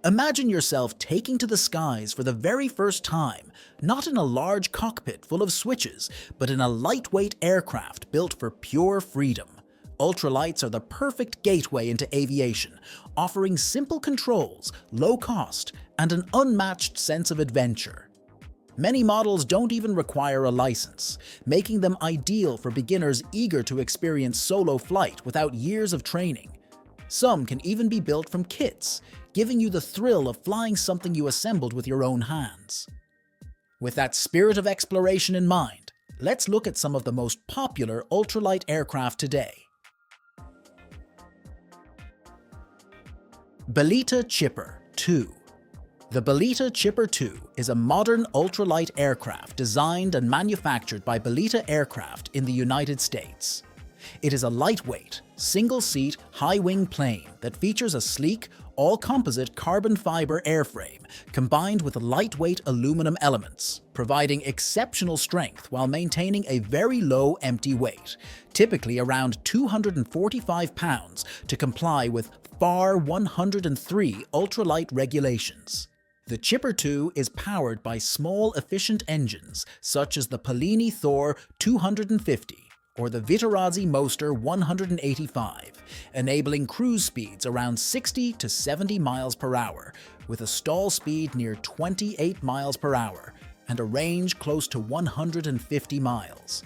Imagine yourself taking to the skies for the very first time, not in a large cockpit full of switches, but in a lightweight aircraft built for pure freedom. Ultralights are the perfect gateway into aviation, offering simple controls, low cost, and an unmatched sense of adventure. Many models don't even require a license, making them ideal for beginners eager to experience solo flight without years of training. Some can even be built from kits, giving you the thrill of flying something you assembled with your own hands. With that spirit of exploration in mind, let's look at some of the most popular ultralight aircraft today. Belita Chipper 2. The Belita Chipper 2 is a modern ultralight aircraft designed and manufactured by Belita Aircraft in the United States. It is a lightweight, single-seat, high-wing plane that features a sleek, all-composite carbon fiber airframe combined with lightweight aluminum elements, providing exceptional strength while maintaining a very low empty weight, typically around 245 pounds, to comply with FAR 103 ultralight regulations. The Chipper 2 is powered by small, efficient engines such as the Polini Thor 250 or the Viterazzi Moster 185, enabling cruise speeds around 60 to 70 miles per hour, with a stall speed near 28 miles per hour and a range close to 150 miles.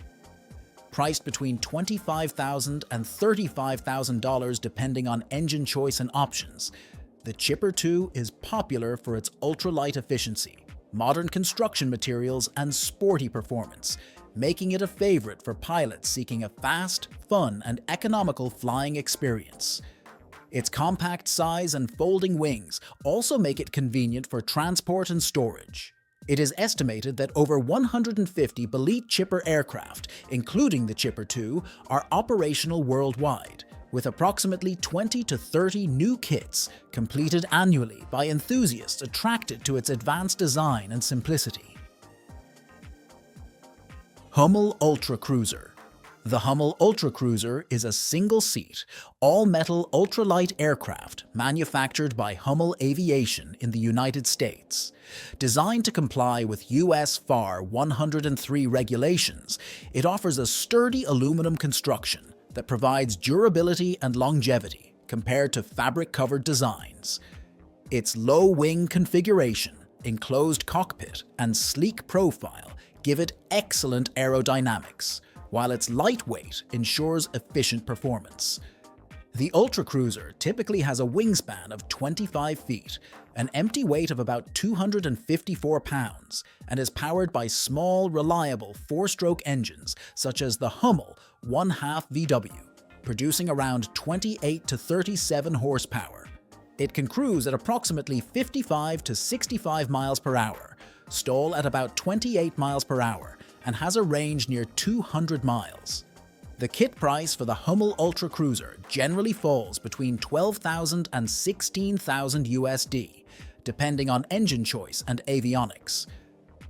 Priced between $25,000 and $35,000 depending on engine choice and options, the Chipper 2 is popular for its ultralight efficiency, modern construction materials, and sporty performance, making it a favorite for pilots seeking a fast, fun, and economical flying experience. Its compact size and folding wings also make it convenient for transport and storage. It is estimated that over 150 Belita Chipper aircraft, including the Chipper 2, are operational worldwide, with approximately 20 to 30 new kits completed annually by enthusiasts attracted to its advanced design and simplicity. Hummel Ultracruiser. The Hummel Ultracruiser is a single-seat, all-metal ultralight aircraft manufactured by Hummel Aviation in the United States. Designed to comply with US FAR 103 regulations, it offers a sturdy aluminum construction that provides durability and longevity compared to fabric-covered designs. Its low-wing configuration, enclosed cockpit, and sleek profile give it excellent aerodynamics, while its lightweight ensures efficient performance. The Ultracruiser typically has a wingspan of 25 feet, an empty weight of about 254 pounds, and is powered by small, reliable four-stroke engines such as the Hummel 1/2 VW, producing around 28 to 37 horsepower. It can cruise at approximately 55 to 65 miles per hour, stall at about 28 miles per hour, and has a range near 200 miles. The kit price for the Hummel Ultracruiser generally falls between $12,000 and $16,000 USD, depending on engine choice and avionics.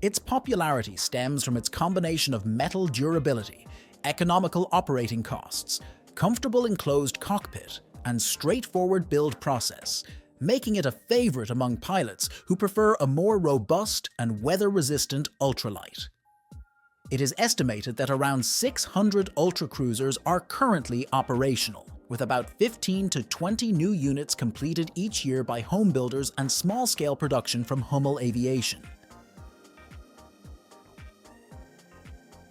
Its popularity stems from its combination of metal durability, economical operating costs, comfortable enclosed cockpit, and straightforward build process, making it a favorite among pilots who prefer a more robust and weather-resistant ultralight. It is estimated that around 600 Ultracruisers are currently operational, with about 15 to 20 new units completed each year by home builders and small-scale production from Hummel Aviation.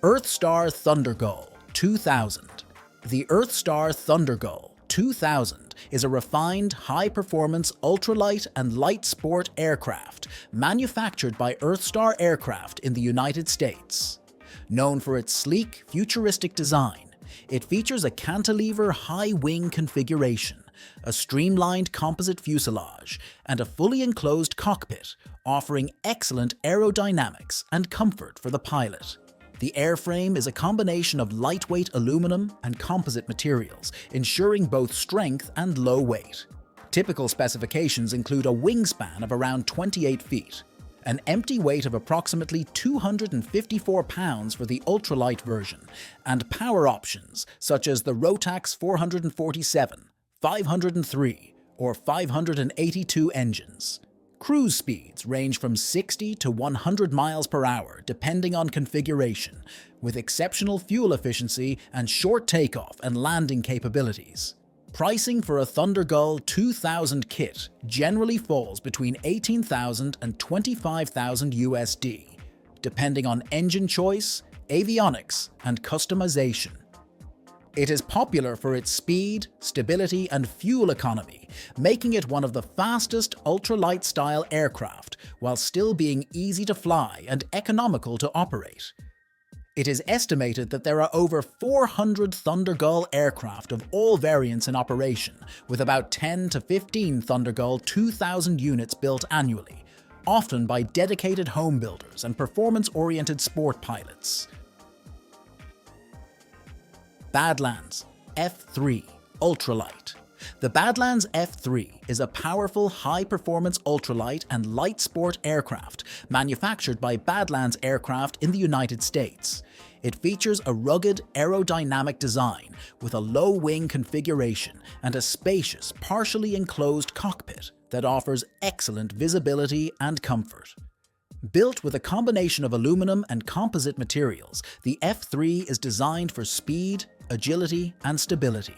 Earthstar Thundergull 2000. The Earthstar Thundergull 2000 is a refined, high-performance ultralight and light sport aircraft manufactured by Earthstar Aircraft in the United States. Known for its sleek, futuristic design, it features a cantilever high-wing configuration, a streamlined composite fuselage, and a fully enclosed cockpit, offering excellent aerodynamics and comfort for the pilot. The airframe is a combination of lightweight aluminum and composite materials, ensuring both strength and low weight. Typical specifications include a wingspan of around 28 feet, an empty weight of approximately 254 pounds for the ultralight version, and power options such as the Rotax 447, 503, or 582 engines. Cruise speeds range from 60 to 100 miles per hour depending on configuration, with exceptional fuel efficiency and short takeoff and landing capabilities. Pricing for a Thundergull 2000 kit generally falls between $18,000 and $25,000 USD, depending on engine choice, avionics, and customization. It is popular for its speed, stability, and fuel economy, making it one of the fastest ultralight-style aircraft while still being easy to fly and economical to operate. It is estimated that there are over 400 Thundergull aircraft of all variants in operation, with about 10 to 15 Thundergull 2000 units built annually, often by dedicated home builders and performance-oriented sport pilots. Badlands F3 Ultralight. The Badlands F3 is a powerful, high-performance ultralight and light sport aircraft manufactured by Badlands Aircraft in the United States. It features a rugged, aerodynamic design with a low-wing configuration and a spacious, partially enclosed cockpit that offers excellent visibility and comfort. Built with a combination of aluminum and composite materials, the F3 is designed for speed, agility, and stability.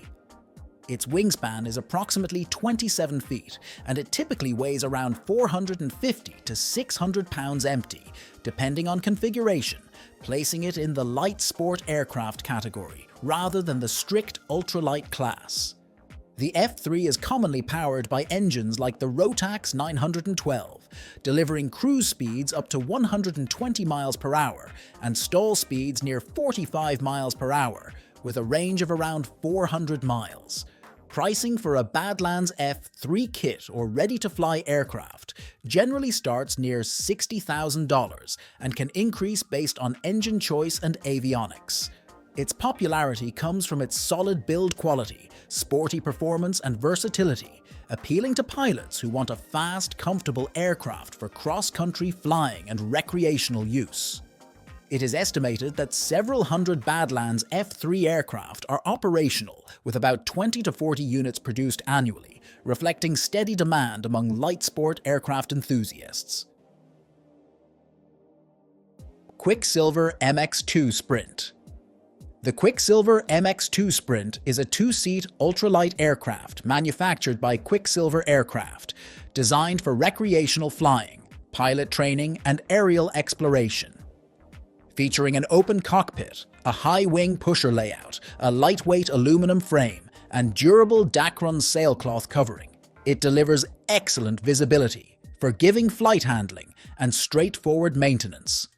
Its wingspan is approximately 27 feet, and it typically weighs around 450 to 600 pounds empty, depending on configuration, placing it in the light sport aircraft category rather than the strict ultralight class. The F3 is commonly powered by engines like the Rotax 912, delivering cruise speeds up to 120 miles per hour and stall speeds near 45 miles per hour, with a range of around 400 miles. Pricing for a Badlands F3 kit or ready-to-fly aircraft generally starts near $60,000 and can increase based on engine choice and avionics. Its popularity comes from its solid build quality, sporty performance, and versatility, appealing to pilots who want a fast, comfortable aircraft for cross-country flying and recreational use. It is estimated that several hundred Badlands F3 aircraft are operational, with about 20 to 40 units produced annually, reflecting steady demand among light sport aircraft enthusiasts. Quicksilver MX-2 Sprint. The Quicksilver MX-2 Sprint is a two-seat ultralight aircraft manufactured by Quicksilver Aircraft, designed for recreational flying, pilot training, and aerial exploration. Featuring an open cockpit, a high-wing pusher layout, a lightweight aluminum frame, and durable Dacron sailcloth covering, it delivers excellent visibility, forgiving flight handling, and straightforward maintenance.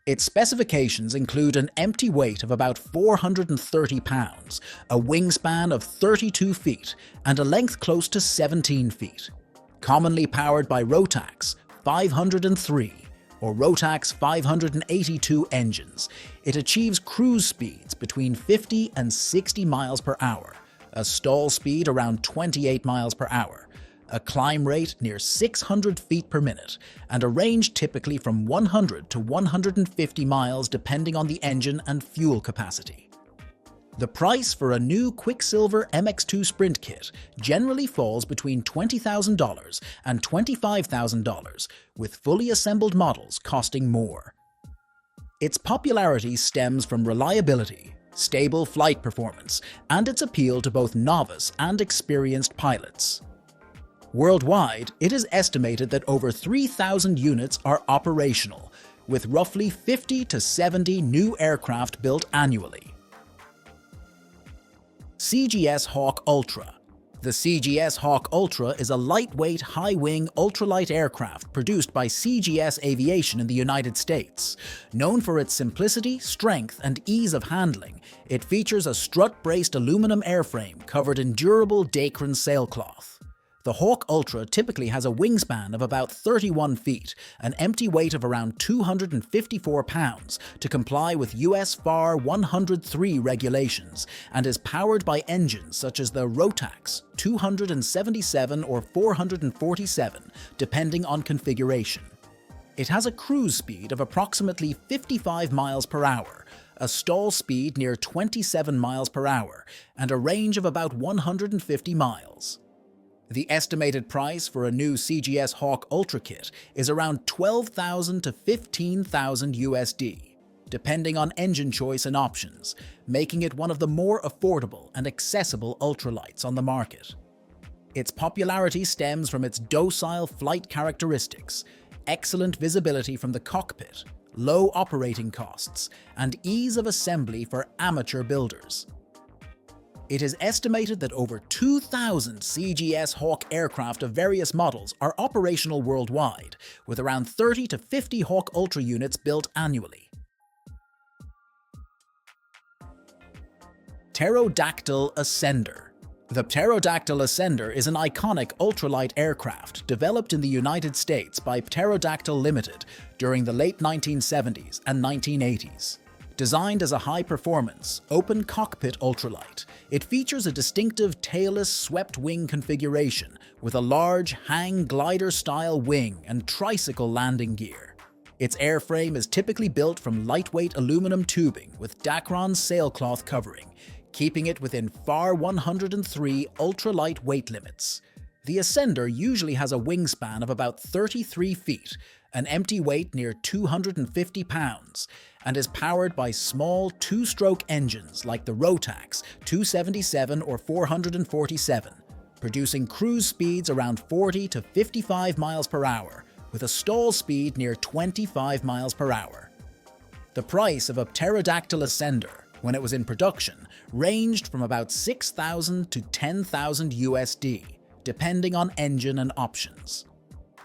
Its specifications include an empty weight of about 430 pounds, a wingspan of 32 feet, and a length close to 17 feet. Commonly powered by Rotax 503 or Rotax 582 engines, it achieves cruise speeds between 50 and 60 miles per hour, a stall speed around 28 miles per hour, a climb rate near 600 feet per minute, and a range typically from 100 to 150 miles depending on the engine and fuel capacity. The price for a new Quicksilver MX-2 Sprint kit generally falls between $20,000 and $25,000, with fully assembled models costing more. Its popularity stems from reliability, stable flight performance, and its appeal to both novice and experienced pilots. Worldwide, it is estimated that over 3,000 units are operational, with roughly 50 to 70 new aircraft built annually. CGS Hawk Ultra. The CGS Hawk Ultra is a lightweight, high-wing, ultralight aircraft produced by CGS Aviation in the United States. Known for its simplicity, strength, and ease of handling, it features a strut-braced aluminum airframe covered in durable Dacron sailcloth. The Hawk Ultra typically has a wingspan of about 31 feet, an empty weight of around 254 pounds to comply with US FAR 103 regulations, and is powered by engines such as the Rotax 277 or 447, depending on configuration. It has a cruise speed of approximately 55 miles per hour, a stall speed near 27 miles per hour, and a range of about 150 miles. The estimated price for a new CGS Hawk Ultra kit is around $12,000 to $15,000 USD, depending on engine choice and options, making it one of the more affordable and accessible ultralights on the market. Its popularity stems from its docile flight characteristics, excellent visibility from the cockpit, low operating costs, and ease of assembly for amateur builders. It is estimated that over 2,000 CGS Hawk aircraft of various models are operational worldwide, with around 30 to 50 Hawk Ultra units built annually. Pterodactyl Ascender. The Pterodactyl Ascender is an iconic ultralight aircraft developed in the United States by Pterodactyl Limited during the late 1970s and 1980s. Designed as a high-performance, open cockpit ultralight, it features a distinctive tailless swept-wing configuration with a large hang glider-style wing and tricycle landing gear. Its airframe is typically built from lightweight aluminum tubing with Dacron sailcloth covering, keeping it within FAR 103 ultralight weight limits. The Ascender usually has a wingspan of about 33 feet, an empty weight near 250 pounds, and is powered by small two-stroke engines like the Rotax 277 or 447, producing cruise speeds around 40 to 55 miles per hour, with a stall speed near 25 miles per hour. The price of a Pterodactyl Ascender, when it was in production, ranged from about $6,000 to $10,000 USD, depending on engine and options.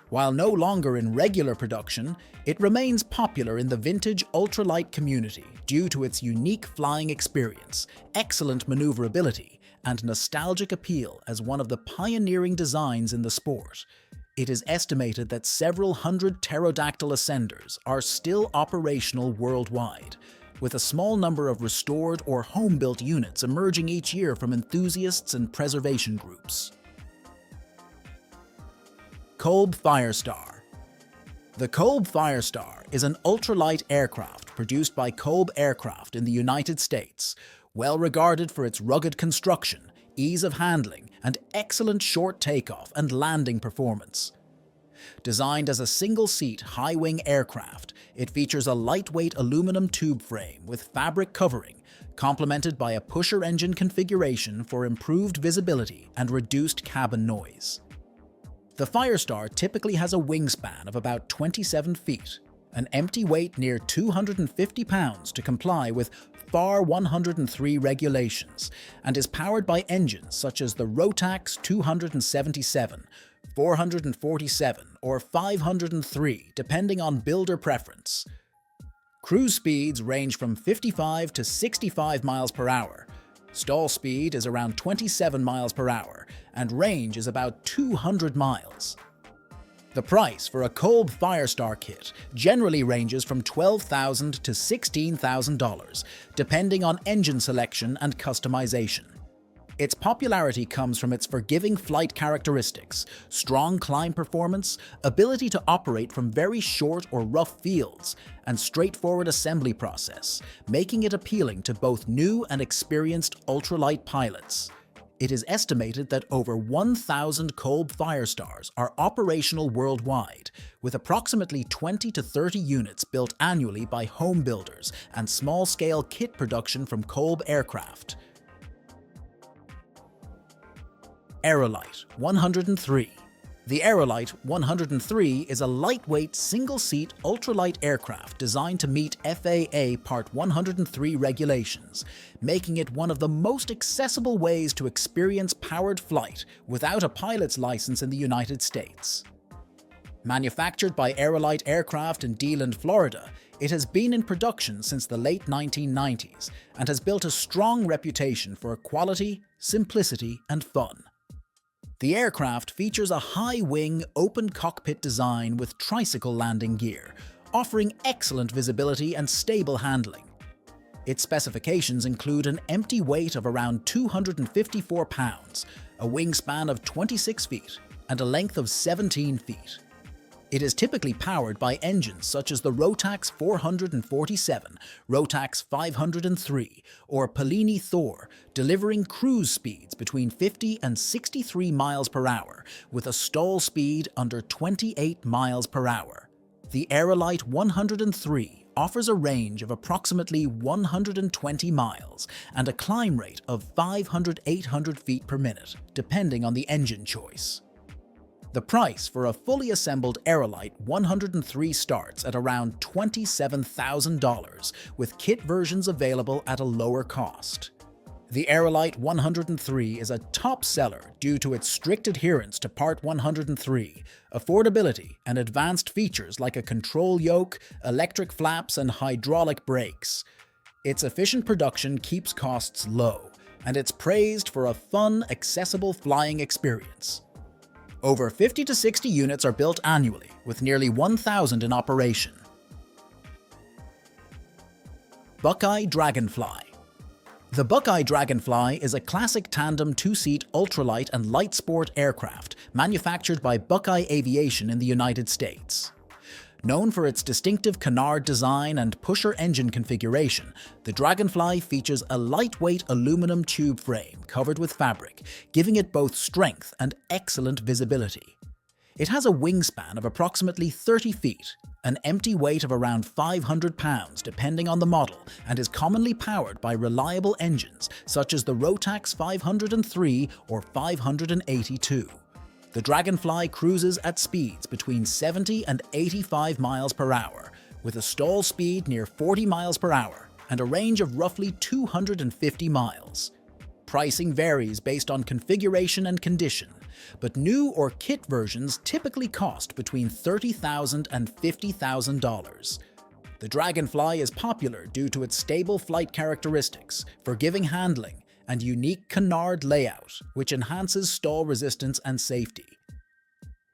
While no longer in regular production, it remains popular in the vintage ultralight community due to its unique flying experience, excellent maneuverability, and nostalgic appeal as one of the pioneering designs in the sport. It is estimated that several hundred Pterodactyl Ascenders are still operational worldwide, with a small number of restored or home-built units emerging each year from enthusiasts and preservation groups. Kolb Firestar. The Kolb Firestar is an ultralight aircraft produced by Kolb Aircraft in the United States, well regarded for its rugged construction, ease of handling, and excellent short takeoff and landing performance. Designed as a single-seat, high-wing aircraft, it features a lightweight aluminum tube frame with fabric covering, complemented by a pusher engine configuration for improved visibility and reduced cabin noise. The Firestar typically has a wingspan of about 27 feet, an empty weight near 250 pounds to comply with FAR 103 regulations, and is powered by engines such as the Rotax 277, 447, or 503, depending on builder preference. Cruise speeds range from 55 to 65 miles per hour. Stall speed is around 27 miles per hour, and range is about 200 miles. The price for a Kolb Firestar kit generally ranges from $12,000 to $16,000, depending on engine selection and customization. Its popularity comes from its forgiving flight characteristics, strong climb performance, ability to operate from very short or rough fields, and straightforward assembly process, making it appealing to both new and experienced ultralight pilots. It is estimated that over 1,000 Kolb Firestars are operational worldwide, with approximately 20 to 30 units built annually by home builders and small-scale kit production from Kolb Aircraft. Ultralight 103. The Ultralight 103 is a lightweight, single-seat ultralight aircraft designed to meet FAA Part 103 regulations, making it one of the most accessible ways to experience powered flight without a pilot's license in the United States. Manufactured by Ultralight Aircraft in DeLand, Florida, it has been in production since the late 1990s and has built a strong reputation for quality, simplicity, and fun. The aircraft features a high-wing, open cockpit design with tricycle landing gear, offering excellent visibility and stable handling. Its specifications include an empty weight of around 254 pounds, a wingspan of 26 feet, and a length of 17 feet. It is typically powered by engines such as the Rotax 447, Rotax 503, or Pellini Thor, delivering cruise speeds between 50 and 63 miles per hour, with a stall speed under 28 miles per hour. The Aerolite 103 offers a range of approximately 120 miles and a climb rate of 500–800 feet per minute, depending on the engine choice. The price for a fully assembled Aerolite 103 starts at around $27,000, with kit versions available at a lower cost. The Aerolite 103 is a top seller due to its strict adherence to Part 103, affordability, and advanced features like a control yoke, electric flaps, and hydraulic brakes. Its efficient production keeps costs low, and it's praised for a fun, accessible flying experience. Over 50 to 60 units are built annually, with nearly 1,000 in operation. Buckeye Dragonfly. The Buckeye Dragonfly is a classic tandem two-seat ultralight and light sport aircraft manufactured by Buckeye Aviation in the United States. Known for its distinctive canard design and pusher engine configuration, the Dragonfly features a lightweight aluminum tube frame covered with fabric, giving it both strength and excellent visibility. It has a wingspan of approximately 30 feet, an empty weight of around 500 pounds depending on the model, and is commonly powered by reliable engines such as the Rotax 503 or 582. The Dragonfly cruises at speeds between 70 and 85 miles per hour, with a stall speed near 40 miles per hour and a range of roughly 250 miles. Pricing varies based on configuration and condition, but new or kit versions typically cost between $30,000 and $50,000. The Dragonfly is popular due to its stable flight characteristics, forgiving handling, and unique canard layout, which enhances stall resistance and safety.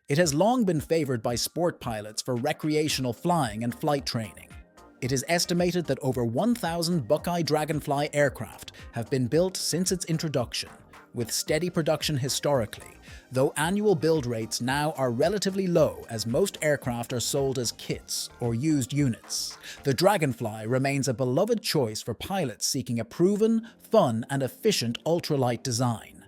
It has long been favored by sport pilots for recreational flying and flight training. It is estimated that over 1,000 Buckeye Dragonfly aircraft have been built since its introduction, with steady production historically, though annual build rates now are relatively low as most aircraft are sold as kits or used units. The Dragonfly remains a beloved choice for pilots seeking a proven, fun, and efficient ultralight design.